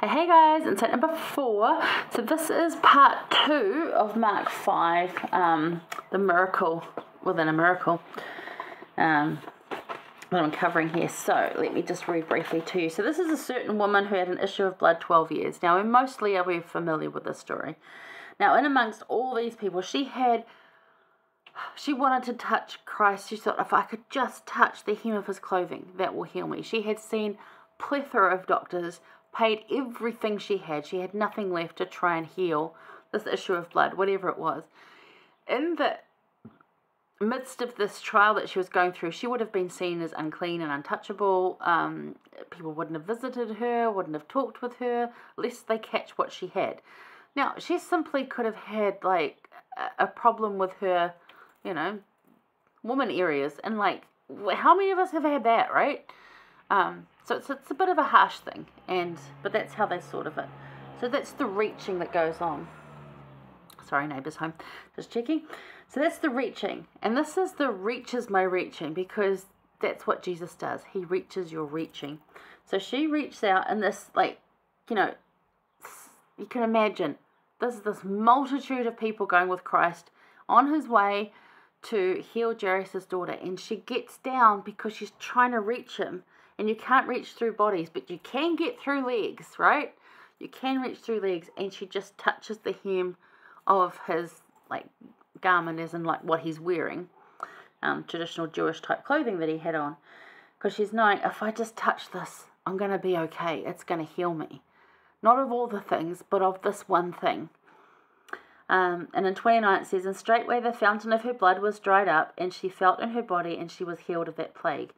Hey guys, insight number 4. So this is part 2 of Mark 5, the miracle within a miracle that I'm covering here. So let me just read briefly to you. So this is a certain woman who had an issue of blood 12 years. Now, mostly are we familiar with this story. Now, in amongst all these people, she wanted to touch Christ. She thought, if I could just touch the hem of his clothing, that will heal me. She had seen plethora of doctors, paid everything she had. She had nothing left to try and heal this issue of blood, whatever it was. In the midst of this trial that she was going through, she would have been seen as unclean and untouchable. People wouldn't have visited her, wouldn't have talked with her, lest they catch what she had. Now, she simply could have had, like, a problem with her, woman areas. And, like, how many of us have had that, right? So it's a bit of a harsh thing, but that's how they sort of it. So that's the reaching that goes on. Sorry, neighbour's home. Just checking. So that's the reaching. And this is the reaches my reaching, because that's what Jesus does. He reaches your reaching. So she reached out, and this, you can imagine, there's this multitude of people going with Christ on his way to heal Jairus' daughter. And she gets down because she's trying to reach him. And you can't reach through bodies, but you can get through legs, right? You can reach through legs, and she just touches the hem of his, garment, as in, what he's wearing. Traditional Jewish type clothing that he had on. Because she's knowing, if I just touch this, I'm going to be okay. It's going to heal me. Not of all the things, but of this one thing. And in 29 it says, and straightway the fountain of her blood was dried up, and she felt in her body, and she was healed of that plague.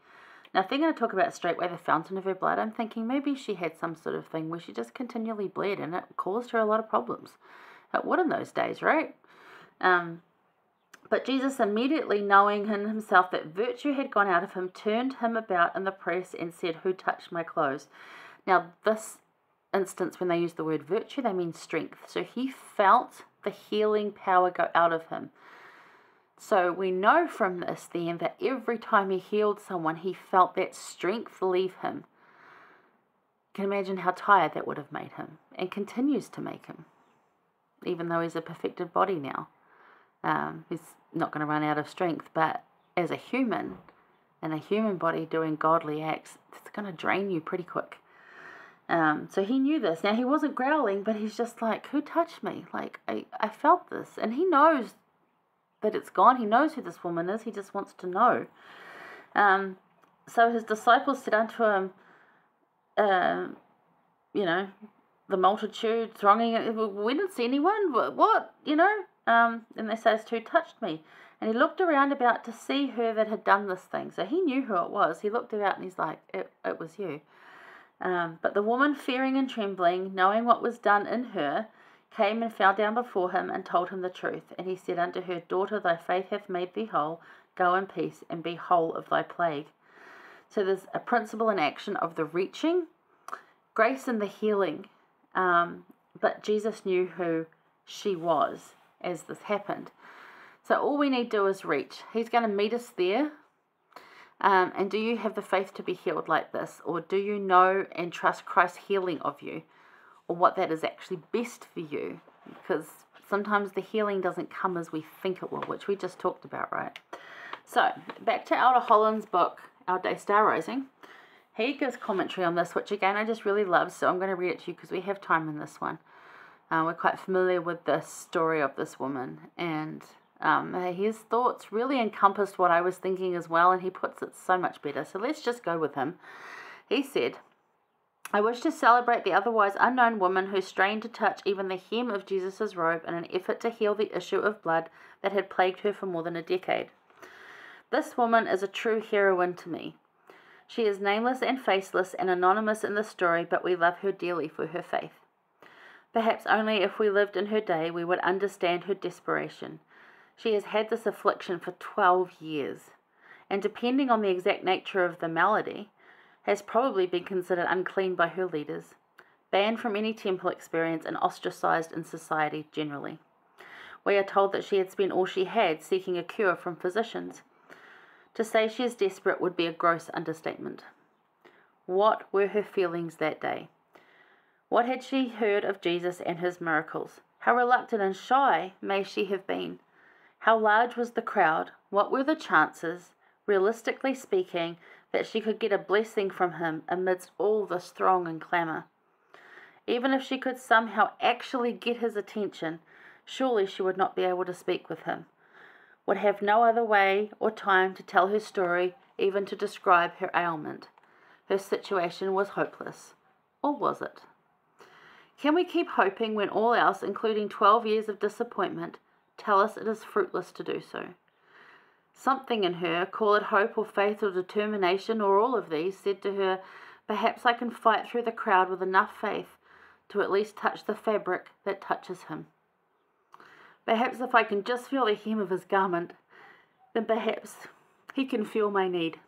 Now, if they're going to talk about straightway the fountain of her blood, I'm thinking maybe she had some sort of thing where she just continually bled, and it caused her a lot of problems. It would in those days, right? But Jesus, immediately knowing in himself that virtue had gone out of him, turned him about in the press and said, who touched my clothes? Now, this instance, when they use the word virtue, they mean strength. So he felt the healing power go out of him. So we know from this then that every time he healed someone, he felt that strength leave him. You can imagine how tired that would have made him, and continues to make him, even though he's a perfected body now. He's not going to run out of strength, but as a human, in a human body doing godly acts, it's going to drain you pretty quick. So he knew this. Now, he wasn't growling, but he's just like, who touched me? I felt this. And he knows that it's gone. He knows who this woman is. He just wants to know. So his disciples said unto him, the multitude thronging, we didn't see anyone. What? And they said, who touched me? And he looked around about to see her that had done this thing. So he knew who it was. He looked about and he's like, it was you. But the woman, fearing and trembling, knowing what was done in her, came and fell down before him and told him the truth. And he said unto her, daughter, thy faith hath made thee whole. Go in peace and be whole of thy plague. So there's a principle in action of the reaching, grace in the healing. But Jesus knew who she was as this happened. So all we need to do is reach. He's going to meet us there. And do you have the faith to be healed like this? Or do you know and trust Christ's healing of you? Or what that is actually best for you? Because sometimes the healing doesn't come as we think it will, which we just talked about, right? So, back to Elder Hollands' book, Our Day Star Rising. He gives commentary on this, which again I just really love, so I'm going to read it to you because we have time in this one. We're quite familiar with the story of this woman, and his thoughts really encompassed what I was thinking as well, and he puts it so much better. So let's just go with him. He said, I wish to celebrate the otherwise unknown woman who strained to touch even the hem of Jesus' robe in an effort to heal the issue of blood that had plagued her for more than a decade. This woman is a true heroine to me. She is nameless and faceless and anonymous in the story, but we love her dearly for her faith. Perhaps only if we lived in her day we would understand her desperation. She has had this affliction for 12 years, and depending on the exact nature of the malady, has probably been considered unclean by her leaders, banned from any temple experience, and ostracized in society generally. We are told that she had spent all she had seeking a cure from physicians. To say she is desperate would be a gross understatement. What were her feelings that day? What had she heard of Jesus and his miracles? How reluctant and shy may she have been? How large was the crowd? What were the chances, realistically speaking, that she could get a blessing from him amidst all this throng and clamour? Even if she could somehow actually get his attention, surely she would not be able to speak with him, would have no other way or time to tell her story, even to describe her ailment. Her situation was hopeless. Or was it? Can we keep hoping when all else, including 12 years of disappointment, tell us it is fruitless to do so? Something in her, call it hope or faith or determination or all of these, said to her, perhaps I can fight through the crowd with enough faith to at least touch the fabric that touches him. Perhaps if I can just feel the hem of his garment, then perhaps he can feel my need.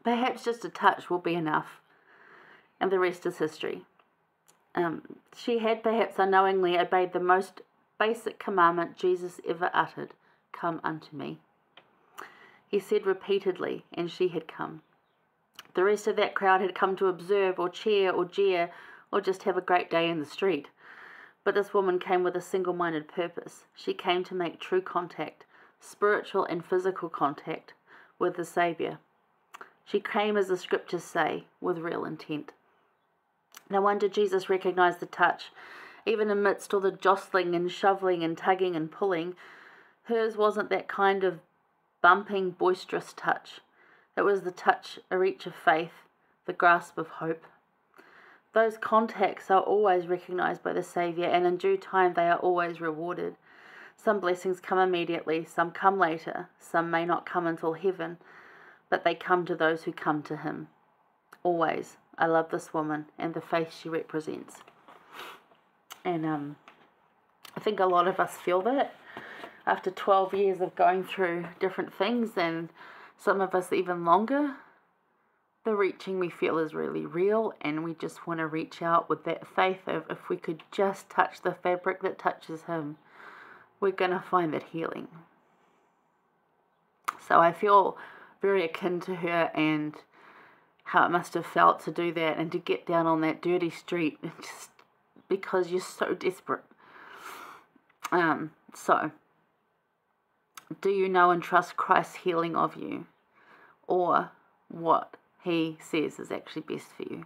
Perhaps just a touch will be enough. And the rest is history. She had perhaps unknowingly obeyed the most basic commandment Jesus ever uttered, come unto me. He said repeatedly, and she had come. The rest of that crowd had come to observe or cheer or jeer or just have a great day in the street. But this woman came with a single-minded purpose. She came to make true contact, spiritual and physical contact, with the Saviour. She came, as the scriptures say, with real intent. No wonder Jesus recognized the touch. Even amidst all the jostling and shoveling and tugging and pulling, hers wasn't that kind of bumping, boisterous touch. It was the touch, a reach of faith, the grasp of hope. Those contacts are always recognized by the Saviour, and in due time they are always rewarded. Some blessings come immediately, some come later, some may not come until heaven, but they come to those who come to him. Always. I love this woman and the faith she represents. And I think a lot of us feel that after 12 years of going through different things, and some of us even longer. The reaching we feel is really real, and we just want to reach out with that faith of if we could just touch the fabric that touches him, we're going to find that healing. So I feel very akin to her and how it must have felt to do that and to get down on that dirty street just because you're so desperate. So, do you know and trust Christ's healing of you, or what he says is actually best for you?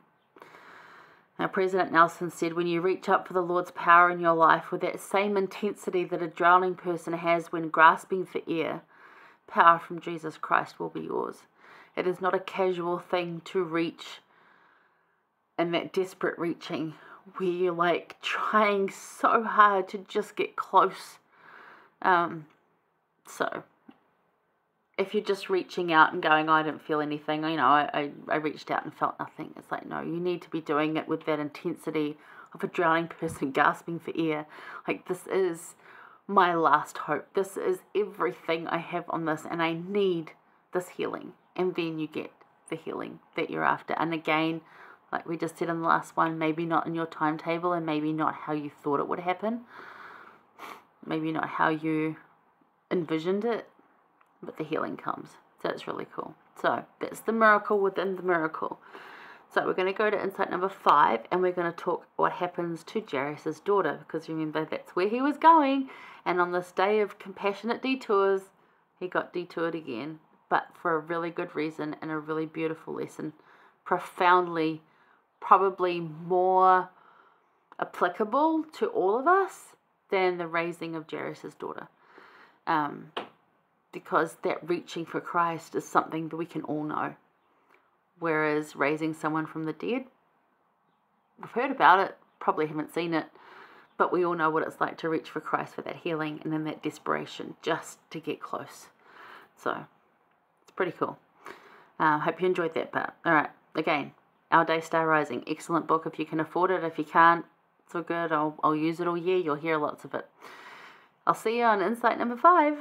Now, President Nelson said, when you reach up for the Lord's power in your life with that same intensity that a drowning person has when grasping for air, power from Jesus Christ will be yours. It is not a casual thing to reach, and that desperate reaching where you're like trying so hard to just get close. So if you're just reaching out and going, I didn't feel anything, I reached out and felt nothing. It's like, no, you need to be doing it with that intensity of a drowning person gasping for air. Like, this is my last hope. This is everything I have on this, and I need this healing. And then you get the healing that you're after. And again, like we just said in the last one, maybe not in your timetable, and maybe not how you thought it would happen. Maybe not how you envisioned it, but the healing comes. So it's really cool. So that's the miracle within the miracle. So we're going to go to insight number 5, and we're going to talk what happens to Jairus' daughter, because remember, that's where he was going, and on this day of compassionate detours, he got detoured again, but for a really good reason and a really beautiful lesson, profoundly, probably more applicable to all of us than the raising of Jairus' daughter. Because that reaching for Christ is something that we can all know. Whereas raising someone from the dead, we've heard about it, probably haven't seen it, but we all know what it's like to reach for Christ for that healing and then that desperation just to get close. So it's pretty cool. Hope you enjoyed that part. All right, again, Our Day Star Rising, excellent book if you can afford it. If you can't, it's all good. I'll use it all year. You'll hear lots of it. I'll see you on insight number 5.